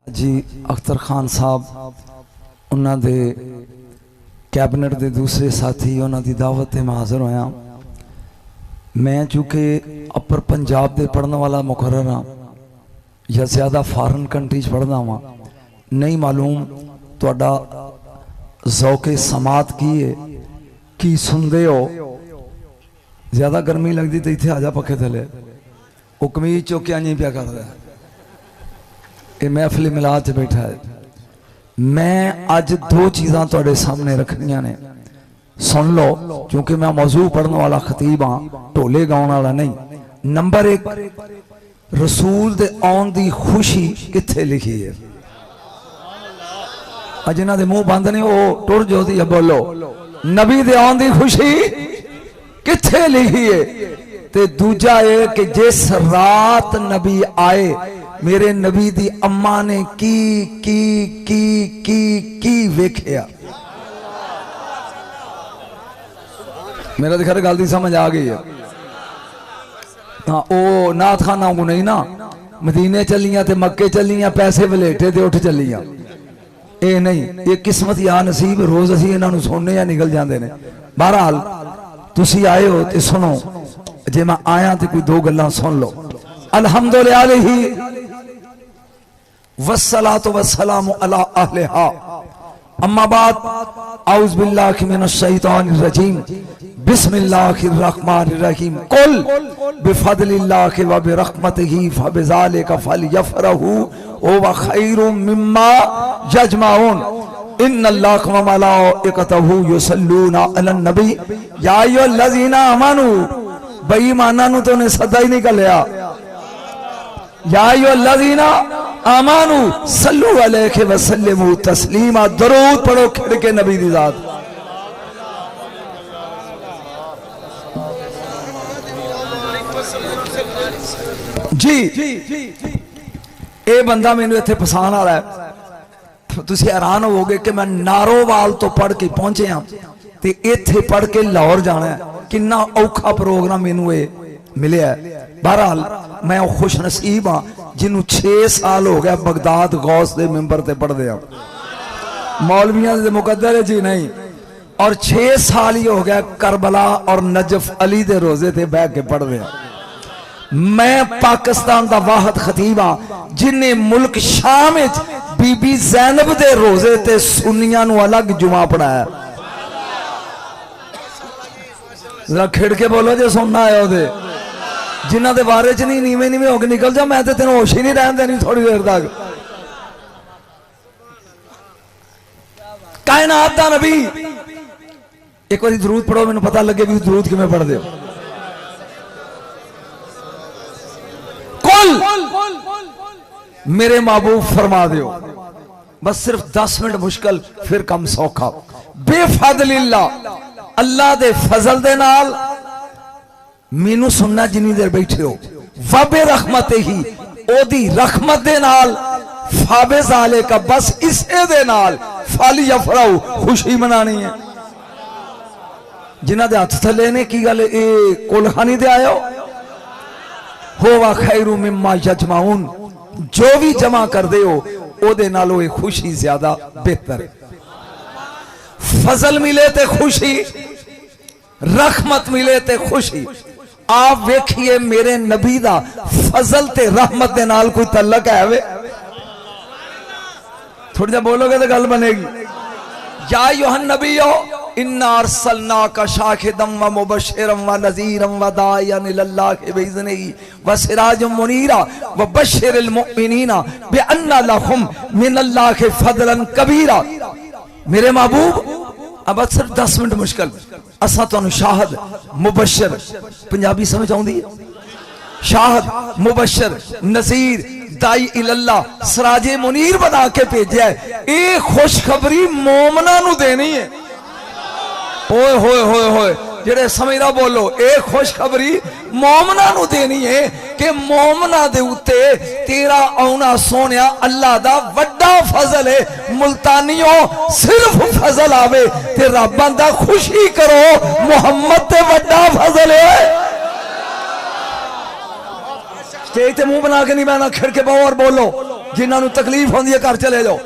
जी अख्तर खान साहब उन्होंने कैबिनेट के दूसरे साथी उन्होंने दावत में हाजिर होया। मैं चूँकि अपर पंजाब के पढ़ने वाला मुकर्रर हाँ या ज़्यादा फॉरन कंट्रीज पढ़ना वा, नहीं मालूम तुहाडा ज़ौके समात की है की सुनते हो। ज़्यादा गर्मी लगती तो इतने आजा पखे थले वो कमीज चौकिया नहीं पिया कर रहा। ये महफिल मिलाद च बैठा है। मैं अज दो चीज़ां तुहाडे सामने रखनियां ने, सुन लो क्योंकि मैं मौजू पढ़ने वाला खतीब हाँ, ढोले गाने वाला नहीं। नंबर एक, रसूल दे आउण दी खुशी किथे लिखी है? जिन्हां दे मुंह बंद ने वो टुर जो दी बोलो नबी दे आउण दी खुशी किथे लिखी है? ते दूजा है कि जिस रात नबी आए मेरे नबी दी अम्मा ने की वेख्या। मेरा दिखा गल दी समझ आ गई है। हाँ ओ नाथ खाना को नहीं ना, मदीने चलियां ते मक्के चलियां पैसे वलेटे ते उठ चलियां, ये नहीं। ये किस्मत या नसीब रोज असी इन्हों सुनने या निकल जाते हैं। बहरहाल तुसी आए हो तो सुनो, जे मैं आया तो कोई दो गल्लां सुन लो। अल्हम्दुलिल्लाह वस्सलातु वस्सलामु अला अहलिहा अम्मा बाद औज़ु बिल्लाहि मिनश शैतानिर रजीम बिस्मिल्लाहिर रहमानिर रहीम कुल बिफदलिल्लाहि व बिरहमतिही फबिज़ालिका फलयफ़रहू हुवा खैरुम मिम्मा यजमाऊन इन्नल्लाहा व मलाइकतहू युसल्लूना अलन नबी या अय्युहल्लज़ीना आमनू। बेईमानां नूं तो उन्हें सदा ही नहीं कलिया। या अय्युहल्लज़ीना आमनू सल्लू अलैहि व सल्लिमू तस्लीमा। दरूद पढ़ो खिड़ के नबी दी जात। जी ये बंदा मैनू इत्थे फसान वाला है। तुसीं हैरान होवोगे कि मैं नारोवाल तो पढ़ के पहुंचे हाँ ते इत्थे पढ़ के लाहौर जाना है। कितना औखा प्रोग्राम मैनू ये मिले। बहरहाल मैं खुश नसीब हाँ जिन्हों 6 साल हो गया बगदाद गौस के मैंबर से पढ़ते हैं, मौलवियां के मुकद्दर जी नहीं। और 6 साल ही हो गया करबला और नजफ अली दे रोजे थे बह के पढ़ते हैं। मैं पाकिस्तान का वाहद खतीब हाँ जिन्हें मुल्क शाम बीबी जैनब दे रोजे ते सुन्नियां नूं अलग जुमा पढ़ाया। जरा खिड़ के बोलो जे सुनना है ओदे। जिन्हां दे बारे च नहीं नीवे नीवे होके निकल जा, मैं तो तेन होश ही नहीं रहन देनी थोड़ी देर तक। कायनात दा नबी एक बार दरूद पढ़ो, मैनूं पता लगे भी दरूद किवें पढ़दे हो। कुल मेरे महबूब फरमा दियो, बस सिर्फ 10 मिनट मुश्किल फिर कम सौखा। बेफदलिल्लाह अल्लाह दे फजल दे नाल मैनू सुनना जिन्नी देर बैठे हो। वबे रहमत ही ओदी रहमत दे नाल फाबे जाले का बस इसे दे नाल फाली यफराऊ खुशी मनानी है। जिन्हां दे हथ थले ने की गल ए कोलखानी दे आयो होवा खैरु मिम्मा यजमाऊन। जो भी जमा कर दे हो ओदे नालों ये खुशी ज्यादा बेहतर है। फजल मिले ते खुशी, रहमत मिले ते खुशी। आप वेखिए मेरे नबी दा फजल ते रहमत दे नाल कोई तल्लक है वे? थोड़ी जा बोलोगे तो गल बनेगी। या अय्युहन नबियो इन्ना अरसलनाका शाहिदम व मुबश्शिरम व नज़ीरम व दाइयन इलल्लाहि बिइज़निही व सिराजम मुनीरा व बश्शिरिल मुमिनीना बिअन्ना लहुम मिनल्लाहि फदलन कबीरा। मेरे महबूब अब सिर्फ 10 मिनट मुश्किल असा तुहानू शाहद मुबश्शिर पंजाबी समझ आउंदी है? शाहद मुबश्शिर नज़ीर दाई इलल्लाह सराजे मुनीर बना के भेजा है। ये खुशखबरी मोमना नू देनी है। ओए होए होए होए जेड़े समझदा बोलो, ये खुशखबरी मोमना नू देनी है कि मोमना दे उत्ते तेरा आउना सोनिया अल्लाह दा वड्डा फजल है। मुल्तानियों सिर्फ फजल आवे ते रब आंदा खुशी करो, मुहम्मद ते वड्डा फजल है। स्टेज ते मुंह बना के नहीं बहना, खिड़ के बहु और बोलो। जिन्होंने तकलीफ होंदी है घर चले जाओ।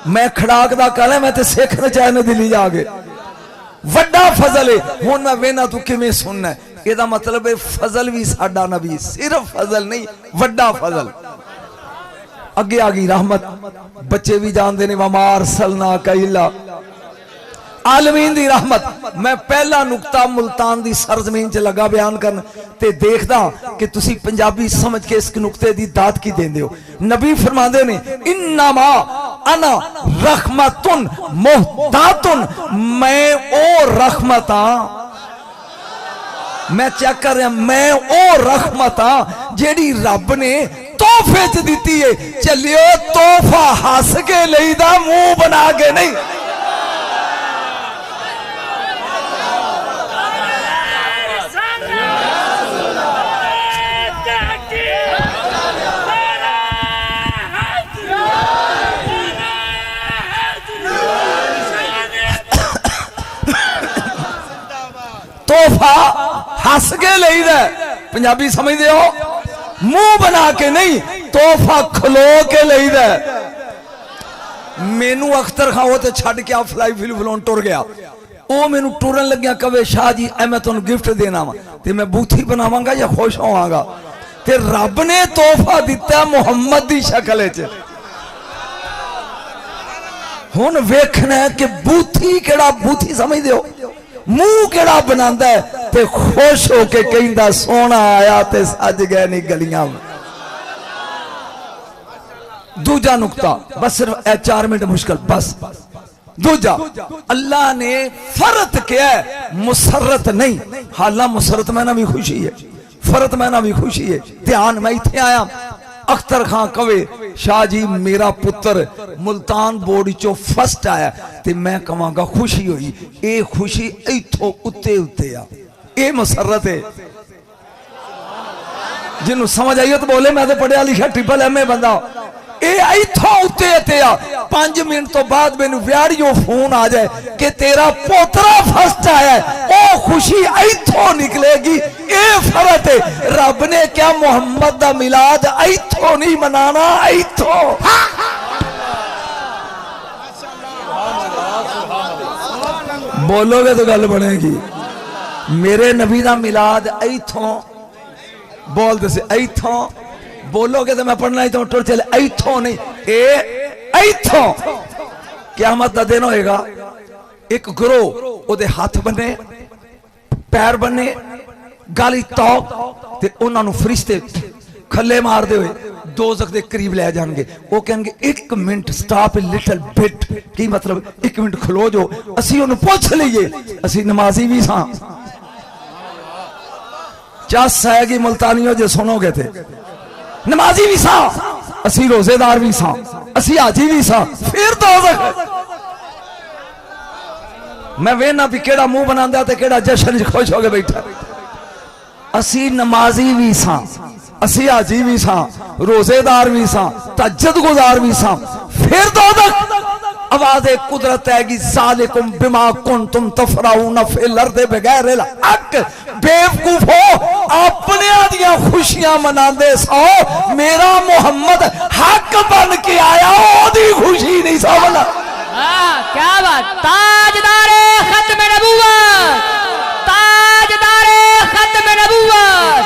मैं खड़ाक दा कल है, मैं तो सिख नचाए दिल्ली जाके वड्डा फजल है। हुण मैं वेना तू किवें सुनना है, एदा मतलब है फजल भी साडा नबी, सिर्फ फजल नहीं वड्डा फजल। अगे आ गई रहमत, बच्चे भी जानते ने वमार सलना कैला आलमीन दी रहमत। मैं पहला नुकता मुल्तान दी सरजमीन च लगा बयान करन ते देखदा कि तुसी पंजाबी समझ के इस नुकते दी दात की देंदे हो। नबी फरमांदे ने इन्नमा अना रहमतुन मुहतातुन, मैं ओ रहमत हां, मैं चेक कर रहा, मैं ओ रहमत हां जेड़ी रब ने तोहफे च दिती है। चलियो तोहफा हस के लईदा, मुंह बना के नहीं। तोहफा हस के लईदा, पंजाबी समझते हो, मुंह बना के नहीं, तोहफा खलो के लईदा। मैनू अख्तर खां तो छड़ के आ फ्लाई फिल टुर गया, वो मैनू टुरन लग्या कवे शाह जी मैं तुहानू गिफ्ट देना वा ते मैं बूथी बनावांगा या खुश होवांगा। ते रब ने तोहफा दिता मुहम्मद दी शक्ल च। हुण वेखना है कि बूथी केड़ा, बूथी समझदे हो, मुंह केड़ा बनांदा है ते खुश होके कहंदा सोना आया ते सज गए नी गलियां। दूजा नुकता बस सिर्फ 4 मिनट मुश्किल बस। दूजा, अल्लाह ने फरत किया है, मुसरत नहीं। हालां मुसरत में ना भी खुशी है, फरत में ना भी खुशी है। ध्यान, मैं इत्थे आया, अख्तर खां कवे शाह जी मेरा पुत्र मुल्तान बोर्ड चो फर्स्ट आया ते मैं कहांगा खुशी हुई। ये खुशी इथों उत्ते उत्ते आ, ये मुसरत है। जिन्हों समझ आई हो तो बोले, मैं तो पढ़िया लिखा ट्रिपल MA बंदा। इथों उत्ते उत्ते आ, 5 मिनट तो बाद मैनू व्याड़ियों फोन आ जाए कि तेरा पोतरा फर्स्ट आया है, ओ खुशी इथों निकलेगी। ये फर्क है, रब ने क्या मोहम्मद दा मिलाद इथों नहीं मनाना, इथों। बोलोगे तो गल बनेगी। मेरे नबी दा मिलाद इथों, बोल दसे इथों, बोलोगे तो मैं पढ़ना ही तो टुर चले, इथों नहीं, इथों। क़यामत दा दिन होएगा, एक गुरो ओदे हाथ बने, पैर बने, गाली तौक ते उन्हां नूं फरिश्ते खल्ले मारदे हुए दोज़ख दे करीब ले जाएंगे। वो कहेंगे 1 minute stop a little bit, की मतलब 1 मिनट खलो जो, असी उन्हें पूछ लीए, असी नमाजी भी सां। चस आएगी मुल्तानियों जो सुनोगे थे, नमाजी भी सा, असी रोजेदार भी सा, असी हाजी भी सा, फिर दोज़ख। मैं वेना भी केड़ा मुंह बनांदा ते केड़ा जश्न च खुश हो के बैठा। असी नमाजी भी सा, असी हाजी भी सा, रोजेदार भी सा, तहज्जुद गुजार भी सा, फिर दोज़ख। आवाज़ कुदरत आएगी, ज़ालिकुम बिमा कुंतुम तफराऊन फिल अर्दि बिगैरिल हक। बेवकूफो, अपने दियां खुशियां मनांदे सो, मेरा मोहम्मद हक बन के आया, ओदी खुशी नहीं समझना। क्या बात, ताजदारे खत्म नबूवत, ताजदारे खत्म नबूवत,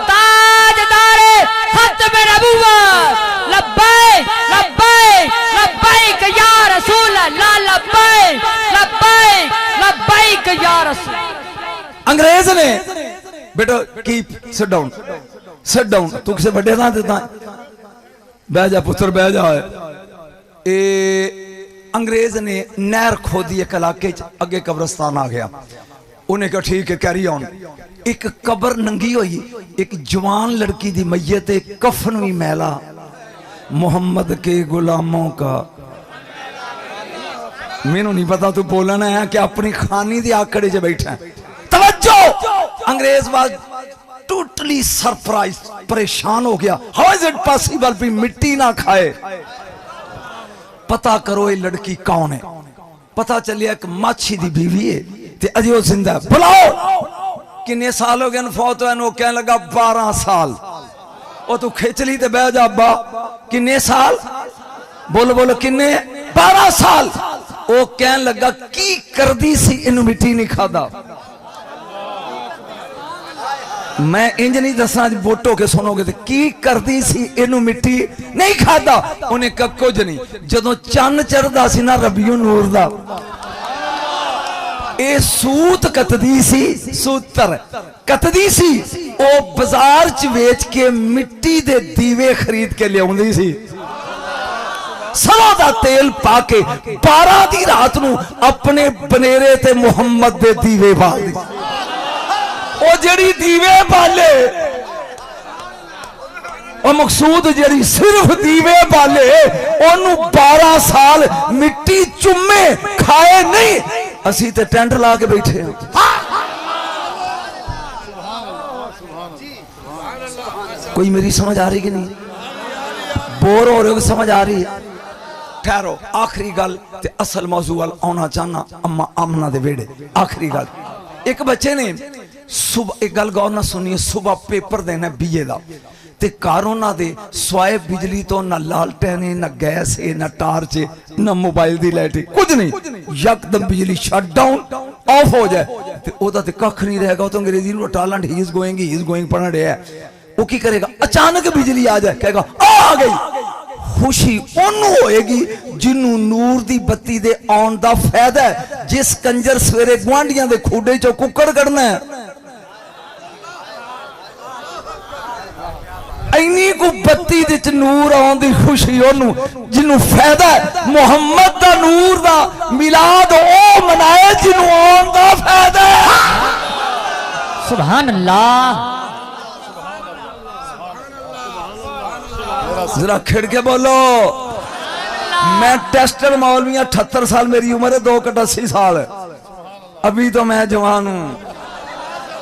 ताजदारे खत्म नबूवत। लब्बैक लब्बैक लब्बैक या रसूल अल्लाह, लब्बैक लब्बैक लब्बैक या रसूल। अंग्रेज ने बेटा keep sit down, sit down, तू किसे बड़े ना देता, बह जा पुत्र बह जा। अंग्रेज ने नहर खोदी एक इलाके च, अगे कब्रस्तान आ गया। उन्हें कहा ठीक है कैरी ऑन। एक कब्र नंगी हुई, एक जवान लड़की दी मैयत, एक कफन भी मैला, मोहम्मद के गुलामों का। मैनू नहीं पता तू बोलना है कि अपनी खानी दी आकड़े च बैठा है। तवज्जो, अंग्रेज वाज टोटली सरप्राइज, परेशान हो गया। हाउ इज इट पॉसिबल भी मिट्टी ना खाए? पता करो ये लड़की कौन है। पता चलिया एक माछी दी बीवी है ते अजे वो जिंदा है। बुलाओ। किन्ने साल हो गए फौत हुए? कहने लगा 12 साल। ਉਹ ਤੂੰ ਖਿੱਚ ਲਈ ਤੇ ਬਹਿ ਜਾ ਅੱਬਾ। ਕਿੰਨੇ ਸਾਲ? बोलो बोलो किन्ने? 12 साल। वो कहन लगा की करदी सी इनू मिट्टी नहीं खादा। मैं इंज नहीं दसना, वोटो के सुनोगे तो की करदी सी इनू मिट्टी नहीं खादा। उन्हें कुछ नहीं। जदों चन्न चढ़दा सी ना रबियो नूर दा, ए सूत कतदी सी, सूतर कतदी सी। ओ बाजार च वेच के मिट्टी दे दीवे खरीद के लियाउंदी सी, सरों दा तेल पाके 12 दी रात नू अपने बनेरे ते मुहम्मद दे दीवे बाल दी। ओ जेड़ी दीवे बाले, ओ मकसूद जेड़ी सिर्फ दीवे बाले, ओनू 12 साल मिट्टी चुम्मे खाए नहीं। असी ते टेंट ला के बैठे हैं। कोई मेरी समझ आ रही कि नहीं? बोर हो रहे हो? समझ आ रही है? ठहरो, आखिरी गल ते असल मौजू वाल आना चाहना। अम्मा आमना दे वेड़े आखिरी गल। एक बच्चे ने सुबह, एक गल गौर ना सुनिए, सुबह पेपर देना बीए दा ते घर उन्हां दे स्वाए बिजली तो ना लालटेन है, ना गैस है, ना टार्च है, ना मोबाइल दी लाइट है, कुछ नहीं। यकदम बिजली शट डाउन ऑफ हो जाए ते ओदा ते कख नहीं रहेगा। तो अंग्रेजी नूं टालैंट ही इज गोइंग पढ़ रहा है। वो की करेगा? अचानक बिजली आ जाए, कहेगा आ गई। खुशी ओनू होएगी जिन्नू नूर दी बत्ती दे आउण दा फायदा है। जिस कंजर सवेरे गुआंढियां दे खूडे चो कुकर कढ़ना है, इन्नी को बत्ती दे च नूर आउण दी खुशी ओनू जिन्नू फायदा है। मुहम्मद दा नूर दा मिलाद ओ मनाए जिन्नू आउण दा फायदा है। सुभान अल्लाह। जरा खिड़ के बोलो। मैं टेस्टर मौलवी, 78 साल मेरी उम्र है, 2 कट 80 साल। अभी तो मैं जवान हूं।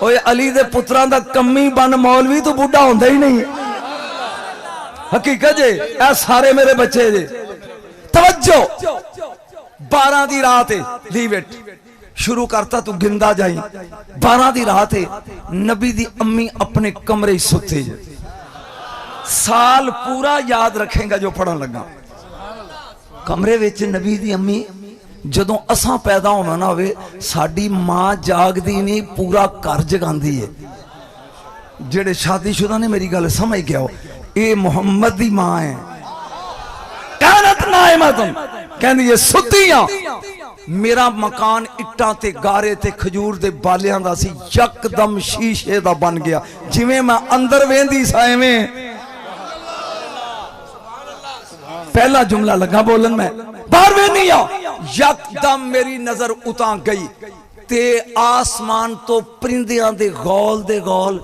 ओए अली दे पुत्रां दा कमी बन मौलवी तो बुढ़ा होंदा ही नहीं। हकीकत जे ए सारे मेरे बच्चे जे। तवज्जो, 12 दी रात है, लीव इट। शुरू करता तू गिंदा जाई। 12 दी रात है, नबी दी अम्मी अपने कमरे सुते जे। साल पूरा याद रखेगा जो पढ़न लगा। कमरे विच नबी दी अम्मी, जदों असां पैदा होना ना होवे, साडी मां जागदी नहीं, पूरा घर जगांदी है। जेड़े शादीशुदा ने मेरी गल समझ गया हो, ये मुहम्मद दी मां है। कानत नाइमतुन, कहंदी है सुतियां। मेरा मकान इट्टां ते गारे ते खजूर दे बालियां दा सी, यकदम शीशे दा बन गया। जिवें मैं अंदर वेंदी सा एवें पहला जुमला लगा बोलन, मैं बाहर वे नहीं आ। यकदम मेरी नजर उतां गई ते आसमान तो परिंदियां दे गौल,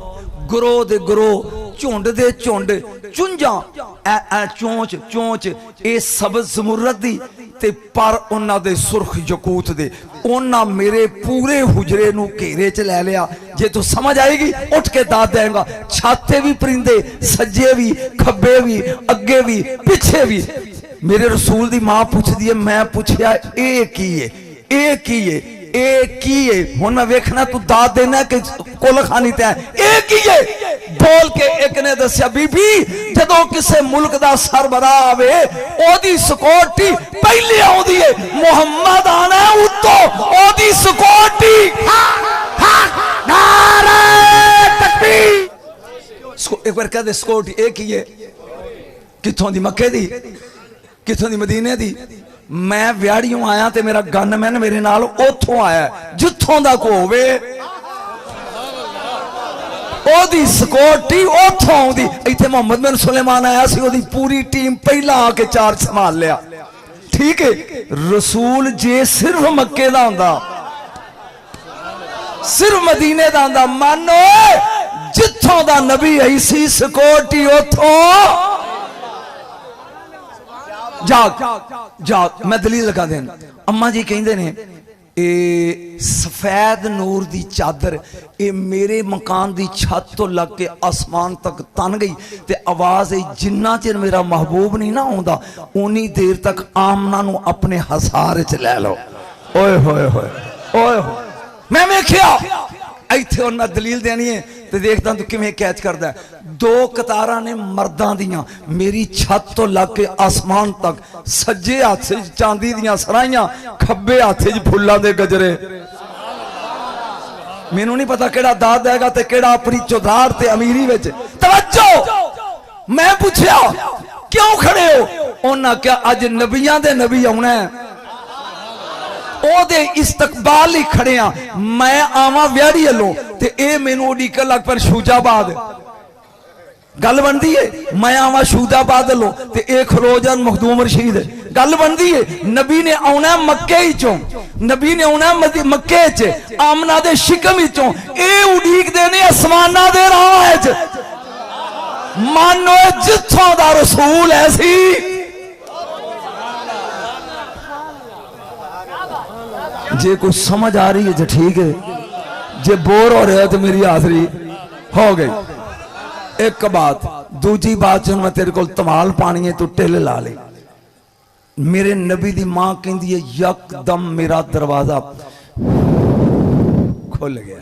गुरो दे गुरो, झुंड दे झुंड, चुंझां ऐ चोंच चोंच, ए सबज जमुरत दी ते पर उन्हां दे सुर्ख यकूत दे। उन्हां मेरे पूरे हुजरे नू घेरे च लै लिया। जे तू समझ आएगी उठ के दाद देगा। छाते भी परिंदे, सज्जे भी, खब्बे भी, अगे भी, पिछे भी। मेरे रसूल दी मां पुछदी है, मैं पुछया ए की है, ए की है, ए की है। हुण मैं वेखना तू दाद देना कि कुल खानी ते ए की है। बोल के एक ने दस्या, बीबी जदों किसे मुल्क दा सरबराह आवे, ओदी सिक्योरिटी पहले आउंदी है। मुहम्मद आना उत्तों ओदी सिक्योरिटी। नारे तकबीर। एक बार कह दे सिक्योरिटी ए की है। किथों दी? मक्के दी। किथों दी? मदीने दी। मैं व्याड़ियों आया ते मेरा गनमैन मेरे नाल उथों आया, जिथों दा को होवे ओदी सिक्योरिटी उथों आउंदी। इत्थे मोहम्मद बिन सुलेमान आया सी, ओदी पूरी टीम पहला आके चार्ज संभाल लिया। ठीक है, रसूल जे सिर्फ मक्के दा हुंदा, सिर्फ मदीने दा हुंदा, मानो जिथों दा नबी आई सी सिक्योरिटी उथों। जाग जाग, मैं दलील लगा देना। अम्मा जी कहते ने ए सफेद नूर दी चादर ए मेरे मकान दी छत तो लग के आसमान तक तन गई ते आवाज आई, जिन्ना चिर मेरा महबूब नहीं ना आउंदा उन्नी देर तक आमना नू अपने हसार च लै लो। ओए होए होए ओए होए। मैं वेखिया इत्थे हुण मैं दलील देनी है तो देखदा तू किवें कैच करदा। दो कतारां ने मर्दां दियां, मेरी छत तो लग के आसमान तक, सज्जे हत्थ च चांदी दियां सराइयां, खब्बे हत्थ च फुल्लां दे गजरे। मैनू नहीं पता केड़ा दाद देगा ते केड़ा अपनी चौधार ते अमीरी विच। तवज्जो, मैं पूछया क्यों खड़े हो? उन्हां क्या अज नबियां दे नबी आउणा है, ओदे इस्तकबाल ही खड़े आ। मैं आवा व्याड़ी अलों ते ए मैनू उडीकन लग पर शूजाबाद, गल बनती है। मैं आवा शूजाबाद अलों ते ए खलो जान मखदूम रशीद, गल बनती है। नबी ने आना मक्के चों, नबी ने आना मक्के च आमना दे शिकम चों, ए उडीकदे ने आसमानां दे राह च। मानो जिथों दा रसूल ऐसी जे कुछ समझ आ रही है जो ठीक है, जे बोर हो रहा है तो मेरी हाजरी हो गई। एक बात, दूजी बात जो मैं तेरे को तमाल पानी है, तू टिल ला ले। मेरे नबी दी मां कहती है यकदम मेरा दरवाजा खुल गया।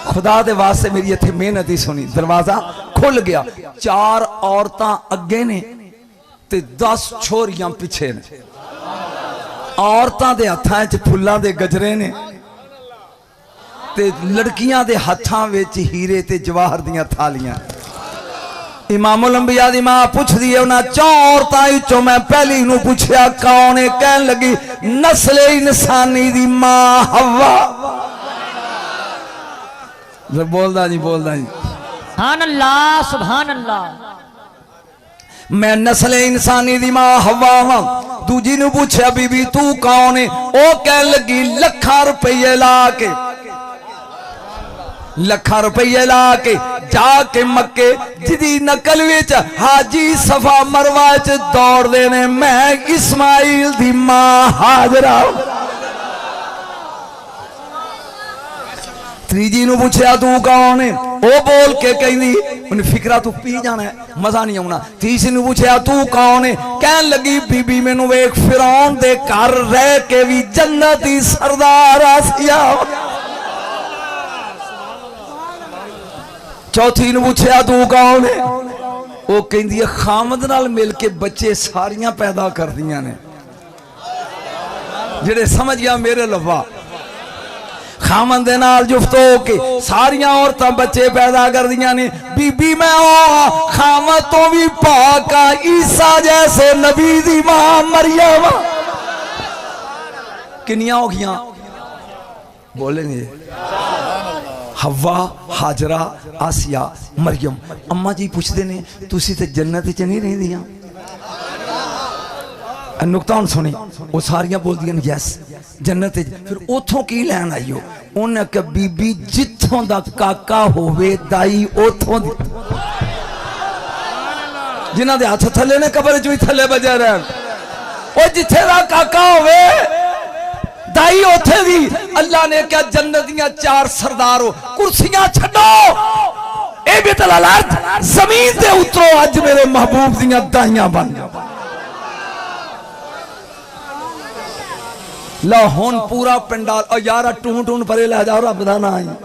खुदा दे वास्ते मेरी इत्थे मेहनत ही सुनी, दरवाजा खुल गया। 4 औरतां अगे ने ते 10 छोरियां पिछे ने। औरतां दे हत्थां च फुल्लां दे गजरे ने ते लड़कियां दे हत्थां विच हीरे ते जवाहर दियां थालियां। इमामुल अंबिया दी मां पुछदी है उन्हां 4 औरतां विचों मैं पहली नूं पुछया कौन है? कहन लगी नस्ले इंसानी दी मां हवा। बोलदा जी, बोलदा जी, सुभान अल्लाह, सुभान अल्लाह। मैं नस्ले इंसानी दी मां हवा हां। दूजी नूं पूछया बीबी तू कौन है? ओ कह लगी लखा रुपये ला के, लखा रुपये ला के जाके मक्के जिदी नकल विच हाजी सफा मरवा च दौड़ देने, मैं इस्माइल दी मां हाजरा। तीजी नूं पूछया तू कौन है? ओ बोल के कहंदी उन फिकरा तू पी जाना है, मजा नहीं आना। तीसरी नूं पूछया तू कौन है? कहन लगी बीबी मैनू वेख फिरौन दे घर रह के भी जन्नत दी सरदार आसिया। चौथी नूं पूछया तू कौन है? ओ कहंदी है खामद नाल मिल के बच्चे सारियां पैदा कर दियां ने। जेड़े समझ गया मेरे लफा, खामन दे नाल जुफ्त हो के सारियां औरतां बच्चे पैदा कर दियां ने। बीबी मैं ओ खामद तो भी पाक आ, ईसा जैसे नबी दी मां मरियम। किनियां हो गईयां? बोलेंगे हवा, हाजरा, आसिया, मरियम। अम्मा जी पूछते ने तुसी ते जन्नत च नहीं रहिंदियां? नुकता हुण सुनी, वो सारियां बोलदियां यस जन्नत। फिर उथों की लैन आई हो? उन्हें कहा बीबी जिथों दा काका होवे दाई उथों दी। जिन्हां दे हथ थले ने कबर च भी थले बजे रहन, ओ जिथे दा काका होवे दाई उथे दी। अल्लाह ने क्या जन्नत दियां 4 सरदार हो, कुर्सियां छड्डो, ए भी दलालत जमीन दे उतरो, अज मेरे महबूब दियां दाइयां बन जाओ। ला हुण पूरा पंडाल और यार टूं टूं परे लै जाओ, रब दा नाम है।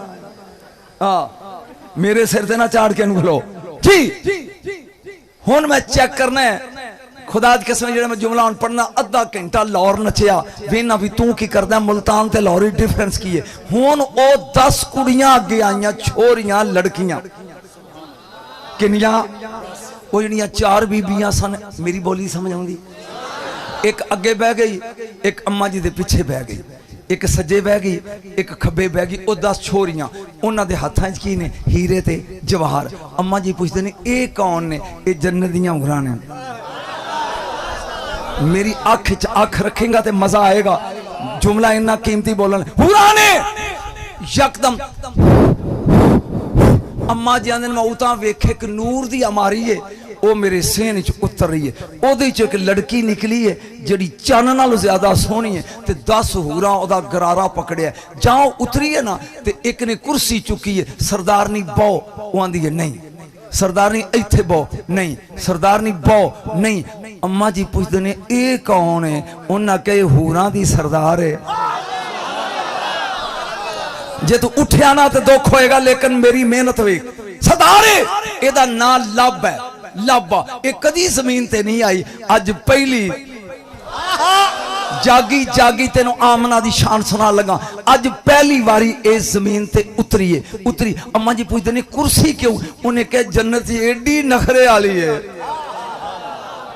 हाँ मेरे सिर ते ना चाड़ के खलो जी। हुण मैं चेक करना है, खुदा दी कसम जेड़ा मैं जुमला हुण पढ़ना, अद्धा घंटा लाहौर नचिया वेना भी तू की करदा, मुल्तान ते लाहौर डिफरेंस की है। हुण ओ 10 कुड़ियां अगे आईयां, छोरियां लड़कियां किनियां? ओ जिहड़ियां 4 बीबियां सन, मेरी बोली समझ आउंदी? एक अगे बह गई, एक अम्मा जी दे पिछे बह गई, एक सज्जे बह गई, एक खब्बे बह गई। ओ 10 छोरियां, उन्हां दे हत्थां च की ने? हीरे ते जवाहर। अम्मा जी पुछदे ने ए कौन ने? ए जन्नत दियां हुरां ने। मेरी अख च अख रखेगा तो मजा आएगा। जुमला इन्ना कीमती बोलन, हुरां ने। यकदम अम्मा जी आंदे मैं उतां वेखे एक नूर दी अमारी है, वो मेरे सेहन च उतर रही है। ओदे च एक लड़की निकली है जिहड़ी चन्न नालों ज्यादा सोहनी है, ते 10 हूरां ओदा गरारा पकड़िया। जाओ उतरी है ना, ते एक ने कुर्सी चुकी है, सरदारनी बहो, वो आंदी है नहीं सरदारनी इत्थे बहो, नहीं सरदारनी बहो, नहीं। अम्मा जी पुछदे ने ए कौन है? उन्हां कहे हूरां दी सरदार है। जे तू उठिया ना तो दुख होएगा, लेकिन मेरी मेहनत वेख सरदारे, एदा ना लब है, लब ये कदी जमीन ते नहीं आई, अज पहली जागी जागी तेन आमना दी शान सुना लगा, अज पहली बारी इस जमीन ते उतरी है, उतरी। अम्मा जी पूछते ने कुर्सी क्यों, उन्हें कहा जन्नत एडी नखरे वाली है,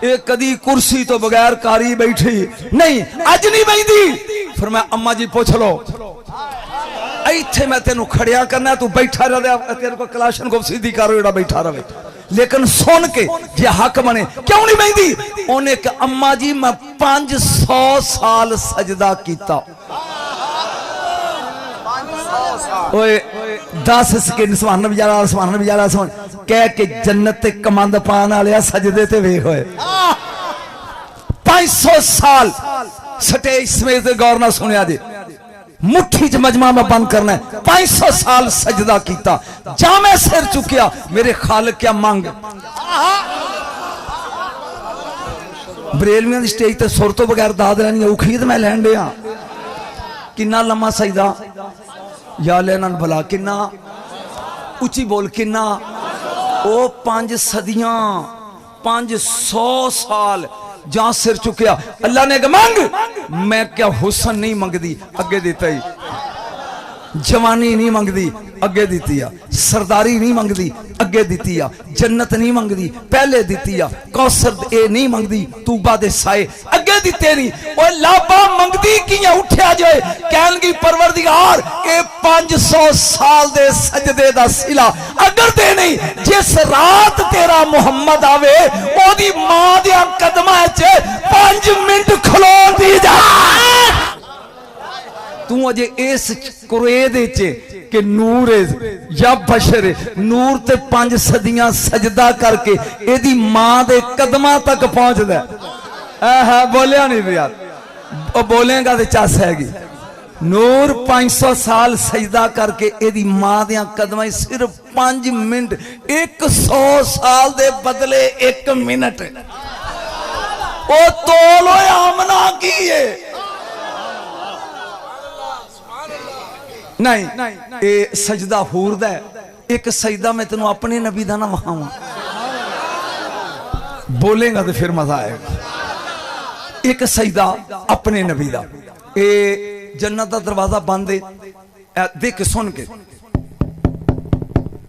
ये कदी कुर्सी तो बगैर कारी बैठी नहीं, अज नहीं बैठी। फिर मैं अम्मा जी पूछ लो, इत्थे मैं तेन खड़िया करना, तू बैठा रहा, तेरे को कलाशन को सीधी करो जेड़ा बैठा रहे, लेकिन सुन के जे हक बने क्यों नहीं बहती। उन्हें कहा अम्मा जी मैं 500 साल सजदा किया, 10 सेकंड सुभान बिजारा सुभान बिजारा सुन कह के जन्नत ते कमंद पान वाले सजदे ते वेख होए। 500 साल स्टेज समेत गौर ना सुनिया जी, मुट्ठी च मजमा में बंद करना है। 500 साल सजदा किया, जामे सिर चुकिया, मेरे खालिक क्या मंग। बरेलवियां दी स्टेज ते सुर तो बगैर दाद लैनी औखी, मैं लैन दिया किन्ना लम्मा सजदा या लेना भला, किन्ना उची बोल, किन्ना ओ 5 सदियां 500 साल जहां सिर चुकिया। अल्लाह ने कहा मंग, मैं क्या हुसन नहीं मंगदी, अगे देता ही, जवानी नहीं मंगदी, अगे दीती आ, सरदारी नहीं मंगदी, अगे दीती आ, जन्नत नहीं मंगदी, पहले दीती आ, कौसर ए नहीं मंगदी, तूबा दे साए अगे दीते नहीं। ओए लाबा मंगदी कियां उठिया जाए, कहनगी परवरदिगार ए 500 साल दे सजदे दा सिला अगर दे नहीं, जिस रात तेरा मुहम्मद आवे ओदी मां दे कदमां च 5 मिनट खलो दी जा। तू अजे इस कुरेद के नूर या बशर नूर ते 5 सदियां सजदा करके एदी मां दे कदमां तक पहुंचदा है। बोलिया नहीं यार, बोलेगा तो चस हैगी। नूर 500 साल सजदा करके एदी मां दे कदमां सिर्फ 5 मिनट, 100 साल दे बदले 1 मिनट। ओ तोलो आमना की है नहीं, ये सजदा हूर दा है। एक सजदा मैं तेन अपने नबी दा ना वहावा, बोलेगा तो फिर मजा आएगा। एक सजदा अपने नबी दा, ये जन्नत दा दरवाजा बंद है, देख सुन के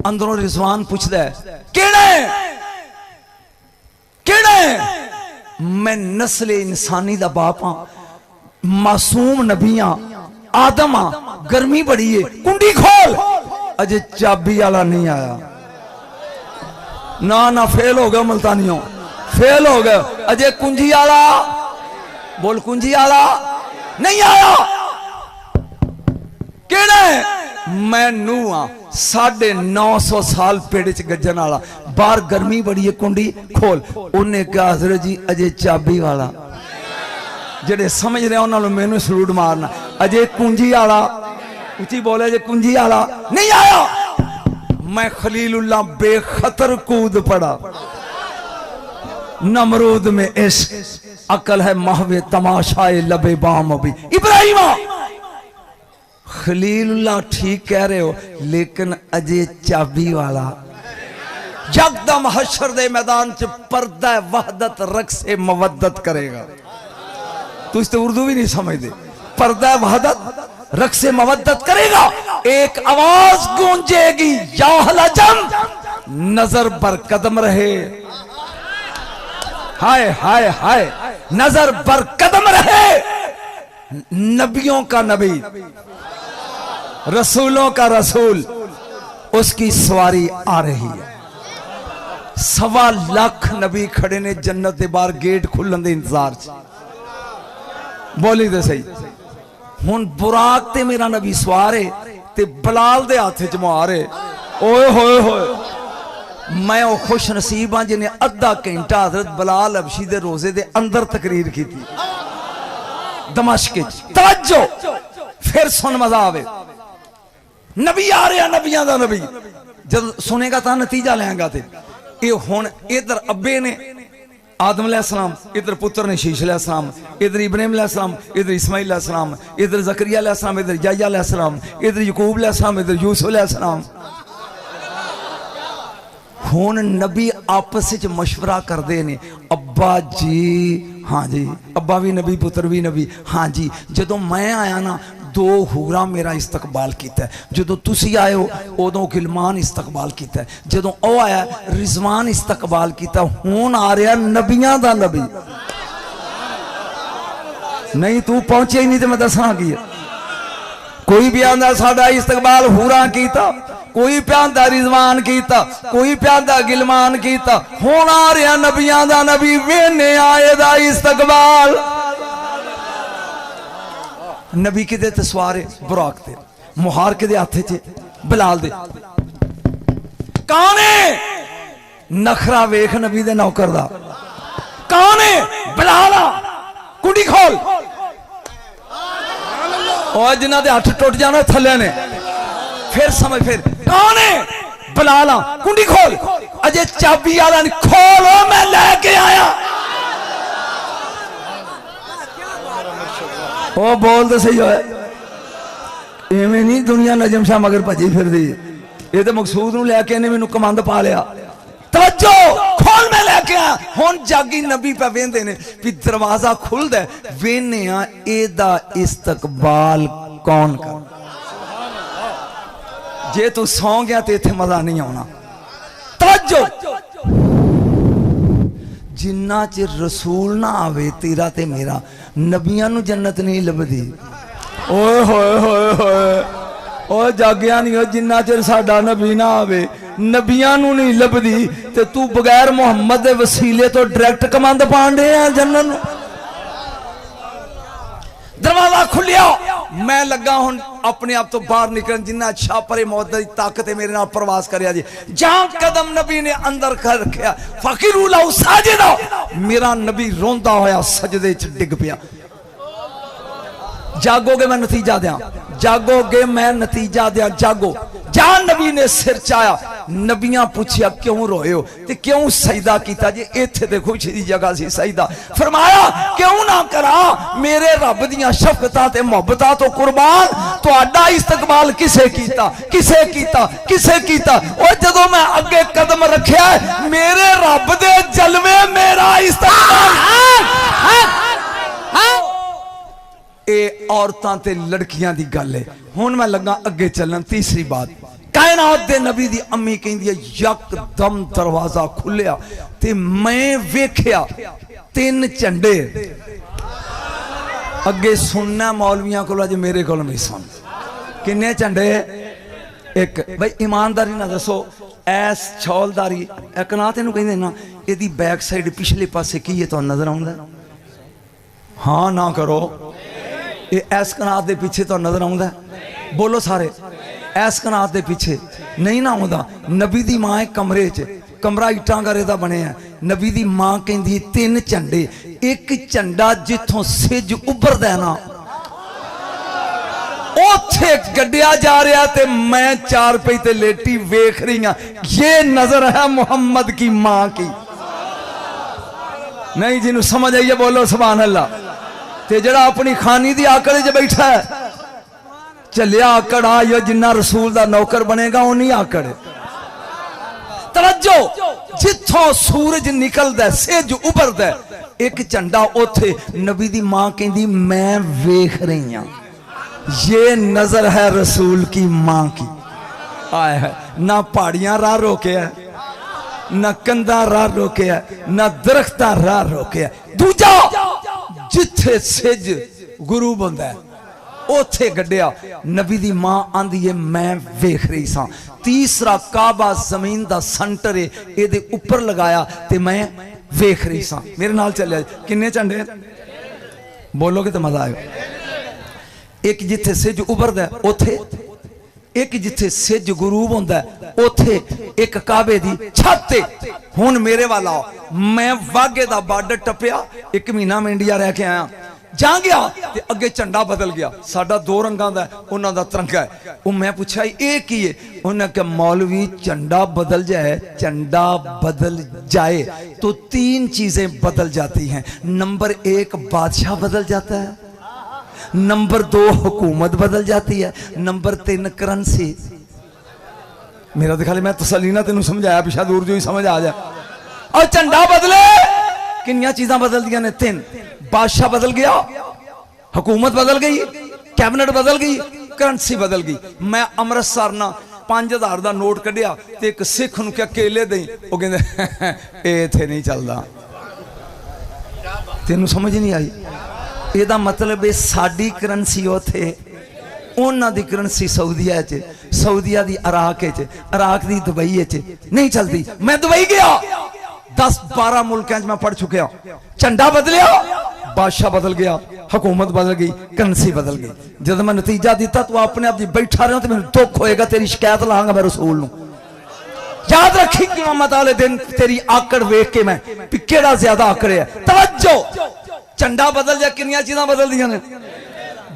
अंदरों रिजवान पूछदा है केड़े केड़े, मैं नस्ले इंसानी दा बाप हां, मासूम नबियां आदम आ, गर्मी बड़ी है, कुंडी खोल। अजे चाबी वाला नहीं आया, ना ना फेल हो गया, मुल्तानियों फेल हो गया। अजे कुंजी वाला बोल, कुंजी वाला नहीं आया। केड़े मैं नू आ, 950 साल पेड़ च गजन वाला, बाहर गर्मी बड़ी है, कुंडी खोल। उन्हें कहा हजरत जी अजे चाबी वाला, जेडे समझ रहे उन्होंने मैनू सलूट मारना। अजे कुंजी वाला उची बोले, अजे कुंजी वाला नहीं आया। मैं खलीलुल्लाह बेखतर कूद पड़ा, नमरूद में इश्क अकल है महवे तमाशाए लबे बाम भी। इब्राहिम खलीलुल्लाह ठीक कह रहे हो, लेकिन अजे चाबी वाला। यकदम हशर दे मैदान च पर्दा वहदत रख से मवद्दत करेगा। तू इस तो उर्दू भी नहीं समझते, पर्दा वहदत रख से मवद्दत करेगा। एक आवाज गूंजेगी, या हलजम नजर बर कदम रहे, हाय हाय हाय नजर बर कदम रहे। नबियों का नबी, रसूलों का रसूल, उसकी सवारी आ रही है। 1.25 लाख नबी खड़े ने जन्नत के बाहर, गेट खुलन के इंतजार च। बोली तो सही, हुन बुराक ते मेरा नबी सवारे ते बलाल दे हाथ च मुहारे। ओए होए होए, मैं वो खुश नसीब हाँ जिन्हें अद्धा घंटा हजरत बलाल हबशी दे रोजे दे अंदर तकरीर की थी दमश्क। तवज्जो, फिर सुन मजा आवे। नबी आ रहा, नबियां दा नबी, जब सुनेगा तो नतीजा लेगा। ये हुन इधर अब्बे ने आदम अलैहिस्सलाम, इधर पुत्र ने शीश अलैहिस्सलाम, इधर इब्राहिम अलैहिस्सलाम, इधर इस्माइल अलैहिस्सलाम, इधर जकरिया अलैहिस्सलाम, इधर याह्या अलैहिस्सलाम, इधर याकूब अलैहिस्सलाम, इधर यूसुफ अलैहिस्सलाम। हुण नबी आपस विच मशवरा करते ने, अब्बा जी, हाँ जी, अब्बा भी नबी पुत्र भी नबी, हाँ जी, जदों मैं आया ना 2 हूरां मेरा इस्तकबाल किया, जदों तुसी आए हो उदों गिलमान इस्तकबाल किया, जदों ओ आया रिजवान इस्तकबाल किया, हुण आ रहा नबियां दा नबी। नहीं तू पहुंचे ही नहीं तो मैं दसां की है। कोई भी आंदा साडा इस्तकबाल हूरां कीता, कोई प्यांदा रिजवान कीता, कोई प्यांदा गिलमान कीता, हुण आ रहा नबियां दा नबी, वेने आए दा इस्तकबाल। नबी किदे ते सवार है बुराक ते, मुहार किदे हाथे च बिलाल दे। कौन है? नखरा वेख नबी दे नौकर दा। कौन है? बिलाल। कुंडी खोल। और जिन्हां दे हथ टुट जाने थल्ले ने, फिर समझ। फिर कौन है? बिलाल। कुंडी खोल। अजे चाबी वाला नहीं, खोलो मैं लेके आया। ओ बोल तो सही है, इवें नहीं दुनिया नजम शाह मगर भजी फिर दी। ये तो मकसूद नूं लैके इन्हें मैनू कमंद पा लिया। तवज्जो, खोल मैं लेके आया। हुण जागी नबी पे वेंदे ने भी दरवाजा खुलदा, वेने आ एदा इस्तकबाल कौन कर। जे तू सौ गया तो इत्थे मजा नहीं आना। तवज्जो, जिन्ना चिर रसूल ना आवे तेरा ते मेरा, नबियां नू जन्नत नहीं लभदी। ओए होए होए होए, ओ जागया नहीं हो, जिन्ना चिर साडा नबी ना आवे नबियां नू नहीं लभदी, ते तू बगैर मुहम्मद दे वसीले तो डायरेक्ट कमंद पांडे आ जन्नत नू। दरवाजा खुलिया, मैं लगा हुण अपने आप तो बाहर निकलन, जिन्ना छापरे मौत दी ताकत है मेरे नाल प्रवास करिया जी। जहां कदम नबी ने अंदर कर रखिया, फकीरू लाओ साजिदा, मेरा नबी रोंदा होया सजदे च डिग पिया। जागोगे मैं नतीजा दिया, जागोगे मैं नतीजा दिया, जागो। जहां नबी ने सिर चाया, नबियां पूछया क्यों रोए हो, ते क्यों सजदा कीता जी। इत्थे ते खुशी दी जगह सी सजदा। फरमाया क्यों ना करा, मेरे रब दियां शफकतां ते मुहब्बतां तो कुर्बान तुहाडा इस्तकबाल किसे कीता, किसे कीता, किसे कीता। और जदों मैं अगे कदम रखिया, मेरे रब दे जलवे मेरा इस्तकबाल। ए औरतां ते लड़कियां दी गल है। हुण मैं लगा अगे चलन। तीसरी बात, कायनात दे नबी दी अम्मी कहंदी है यकदम दरवाजा खुलिया ते मैं वेख्या 3 झंडे। अगे सुनना मौलवियां कोल, अज मेरे कोल नहीं सुन। किन्ने झंडे? एक। भाई ईमानदारी ना दसो, ऐस छौलदारी एक ना तेनू कहंदे ना, इहदी बैक साइड पिछले पासे की है तो नजर आउंदा? हाँ ना करो। ये ऐस कनात दे पीछे तो नजर आउंदा? बोलो सारे। ऐस कनात दे पीछे नहीं ना आउंदा। नबी दी मां एक कमरे च, कमरा इट्टां करे दा बने है। नबी दी मां कहंदी 3 झंडे, एक झंडा जिथों सिज उभरदा ना ओथे गड्डिया जा रहा, ते मैं 4 पे ते लेटी वेख रही हां। ये नजर है मुहम्मद की मां की। नहीं जिन्हों समझ आई है बोलो सुभान अल्लाह। ते जड़ा अपनी खानी दी आकड़ च बैठा है, चलिया आकड़ आ, जिन्ना रसूल दा नौकर बनेगा उन्हीं आकड़। तवज्जो, जिथों सूरज निकलदा सिज उभरदा एक झंडा, ओथे नबी दी मां कहंदी मैं वेख रही हां। ये नजर है रसूल की मां की। आए है ना पहाड़ियां राह रोके है, ना कंधा राह रोके है, ना दरख्तां राह रोके है। दूजा, जिथे सिज गुरु बंदा है ओथे गड्डिया। नबी दी मां आंदी है मैं वेख रही सा। तीसरा, काबा जमीन दा सेंटर है, एदे ऊपर लगाया ते मैं वेख रही सा। मेरे नाल चलिया। किन्ने झंडे बोलोगे तो मजा आएगा। एक जिथे सिज उभरदा ओथे, एक जिथे सिज गुरूब होंदा ओथे, एक काबे दी छत। हुण मेरे वाला मैं वागे दा बार्डर टपया, 1 महीना मैं इंडिया रह के आया। जा गया ते अगे झंडा बदल गया। साडा दो रंगां दा उन्हां दा तिरंगा है। वो मैं पूछा ये की है? उन्हें कहा मौलवी झंडा बदल जाए, झंडा बदल जाए तो तीन चीजें बदल जाती हैं। नंबर एक बादशाह बदल जाता है, नंबर दो हुकूमत बदल जाती है, नंबर तीन करेंसी। मेरा दिखा ले मैं तसली ना तेन समझाया पिछा दूर जो ही समझ आ जाए। और झंडा बदले किन्नियां चीजां बदल दिया ने? तीन। बादशाह बदल गया, हुकूमत बदल गई, कैबिनेट बदल गई, करेंसी बदल गई। मैं अमृतसर ना 5000 का नोट कढ़िया ते एक सिख नूं क्या केले दई, वो कहंदे ए इत्थे नहीं चलदा। तेनू समझ नहीं आई? ਇਹਦਾ मतलब है साड़ी करेंसी उथे, उन्हां दी करेंसी सऊदीया च, सऊदीया दी इराक च, इराक दी दुबई च नहीं चलती। मैं दुबई गया, 10-12 मुल्कों मैं पढ़ चुकिया। झंडा बदलिया, बादशाह बदल गया, हुकूमत बदल गई, करेंसी बदल गई। जब मैं नतीजा दिता तो अपने आप बैठा रहा तो मेरे दुख होएगा, तेरी शिकायत लांगा मैं रसूल नूं। याद रखी क़यामत वाले दिन तेरी आकड़ वेख के मैं भी केड़ा ज्यादा आकड़ है। तवज्जो, झंडा बदल जा, किन्नियां चीज़ां बदल दियां ने?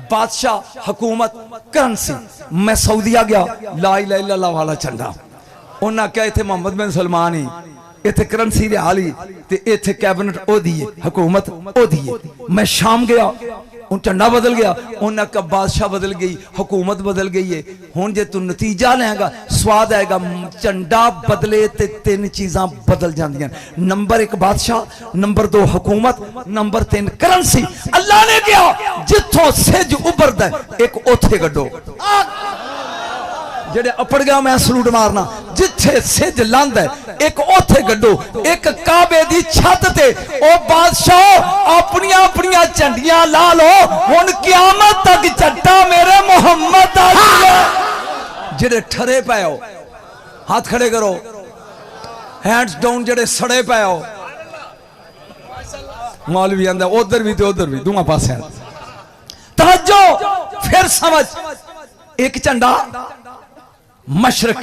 बादशाह, हुकूमत, करेंसी। मैं सऊदीया गया, ला इलाहा इल्लल्लाह वाला झंडा। उन्हें क्या इत्थे मोहम्मद बिन सलमान ही, इत्थे करेंसी रियाल ही, ते इत्थे कैबिनेट ओदी है, हुकूमत ओदी है। मैं शाम गया, उन झंडा बदल गया, उन्हें कहा बादशाह बदल गई, हुकूमत बदल गई है। हुण जे तू नतीजा लेगा स्वाद आएगा। झंडा बदले ते तीन चीज़ां बदल जांदियां। नंबर एक बादशाह, नंबर दो हुकूमत, नंबर तीन करेंसी। अल्लाह ने कहा जिथों सिज उभरदा एक ओथे गड्डो। जेड़े अपड़ गया मैं सलूट मारना। जिथे सिज लांदा एक ओथे गड्डो। एक काबे दी छत ते ओ बादशाह अपनी अपनी झंडियां ला लो, हुण क़यामत तक झंडा मेरे मोहम्मद दा है। जेड़े ठरे पे हो हाथ खड़े करो, हैंड्स डाउन। जेड़े सड़े पे हो, मौलवी आंदा उधर भी ते उधर भी, दोवां पासे। तवज्जो, फिर समझ। एक झंडा मशरक,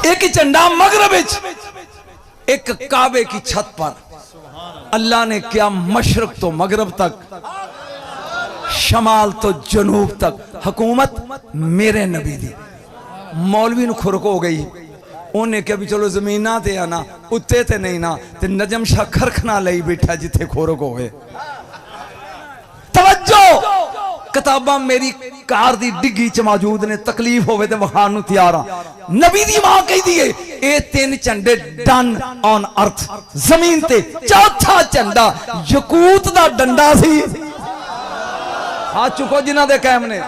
एक झंडा मगरब, एक काबे की छत पर। अल्लाह ने क्या मशरक तो मगरब तक, शमाल तो जनूब तक हुकूमत मेरे नबी दी। मौलवी नूं खुरक हो गई। उन्हें क्या भी चलो जमीना ते आना, उत्ते ते नहीं ना, ते नजम शाह खरखना लई बैठा जिथे खोरक होवे। तवज्जो, किताबां मेरी कार दी डिग्गी च मौजूद ने, तकलीफ होवे ते वखान नूं तैयार हां। नबी दी मां कहदी है ये तीन झंडे डन ऑन अर्थ, जमीन ते। चौथा झंडा यकूत दा डंडा सी। हाथ चुको जिन्हां दे कायम ने।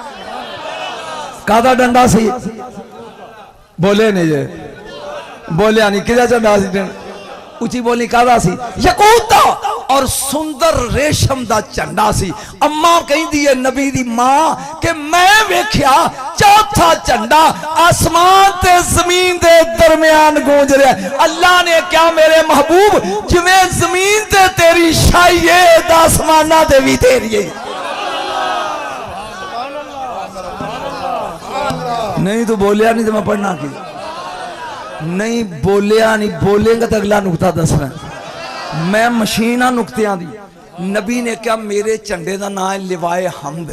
कादा डंडा सी? बोले नहीं जे, बोलिया नहीं। किदा झंडा सी? उची बोली कादा सी? यकूत दा और सुंदर रेशम दा झंडा सी। अम्मा कहती है नबी दी मां कि मैं वेख्या चौथा झंडा आसमान ते जमीन दे दरमियान गूंज रहा। अल्लाह ने क्या मेरे महबूब जिवें जमीन ते तेरी शाही है, आसमाना ते भी तेरी है। नहीं तो बोलिया नहीं तो मैं पढ़ना की नहीं बोलिया नहीं। बोलेंगे तो अगला नुकता दसना। मैं मशीन हाँ नुकतियां दी। नबी ने क्या मेरे झंडे का नाम है लिवाए हमद।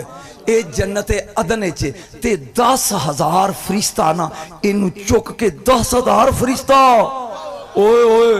ये जन्नते अदन च ते 10,000 फरिश्ता ना इनू चुक के 10,000 फरिश्ता। ओए ओए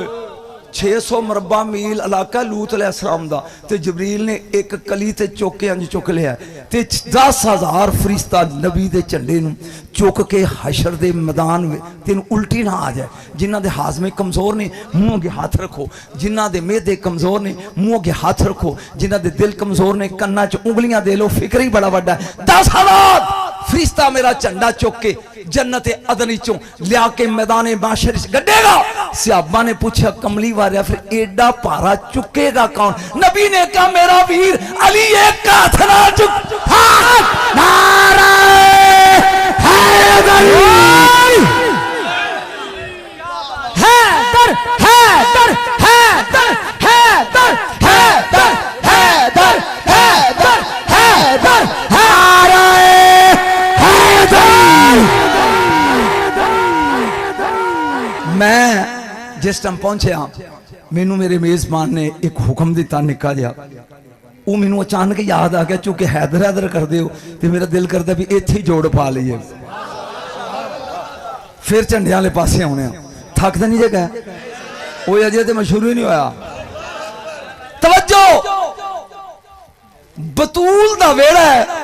600 मरबा मील इलाका लूत अलैहिस्सलाम दा, ते जबरील ने एक कली ते चुक के अंज चुक लिया। ते 10,000 फरिश्ता नबी दे झंडे नूं चुक के हशर दे मैदान में तेन उल्टी ना आ जाए। जिन्हां दे हाजमे कमजोर ने मुंह अगे हाथ रखो, जिन्हां दे मेदे कमजोर ने मुंह अगे हाथ रखो, जिन्हां दे दिल कमजोर ने कन्ना च उंगलियां दे लो। फिक्र ही बड़ा वड्डा है। 10,000 फरिश्ता मेरा झंडा चुक के जन्नत अदन चों लिया के मैदान माशर गड्डेगा। सहाबा ने पूछा कमली वारिया फिर एडा भारा चुकेगा कौन? नबी ने कहा मेरा वीर अली एक हाथ ना चुक। नारा हैदर हैदर हैदर हैदर हैदर हैदर हैदर हैदर हैदर हैदर जिस टाइम पहुंचे मैनू मेरे मेज़बान ने एक हुक्म दिता निक्का जिहा, वो मैनू अचानक याद आ गया, चूंकि हैदर हैदर कर दे हो तो मेरा दिल करता भी इत्थे ही जोड़ पा लीए, फिर झंडे वाले पासे आने। थक तो नहीं जे कह, वो अजे तो मशहूर ही नहीं होया। तवज्जो, बतूल दा वेड़ा है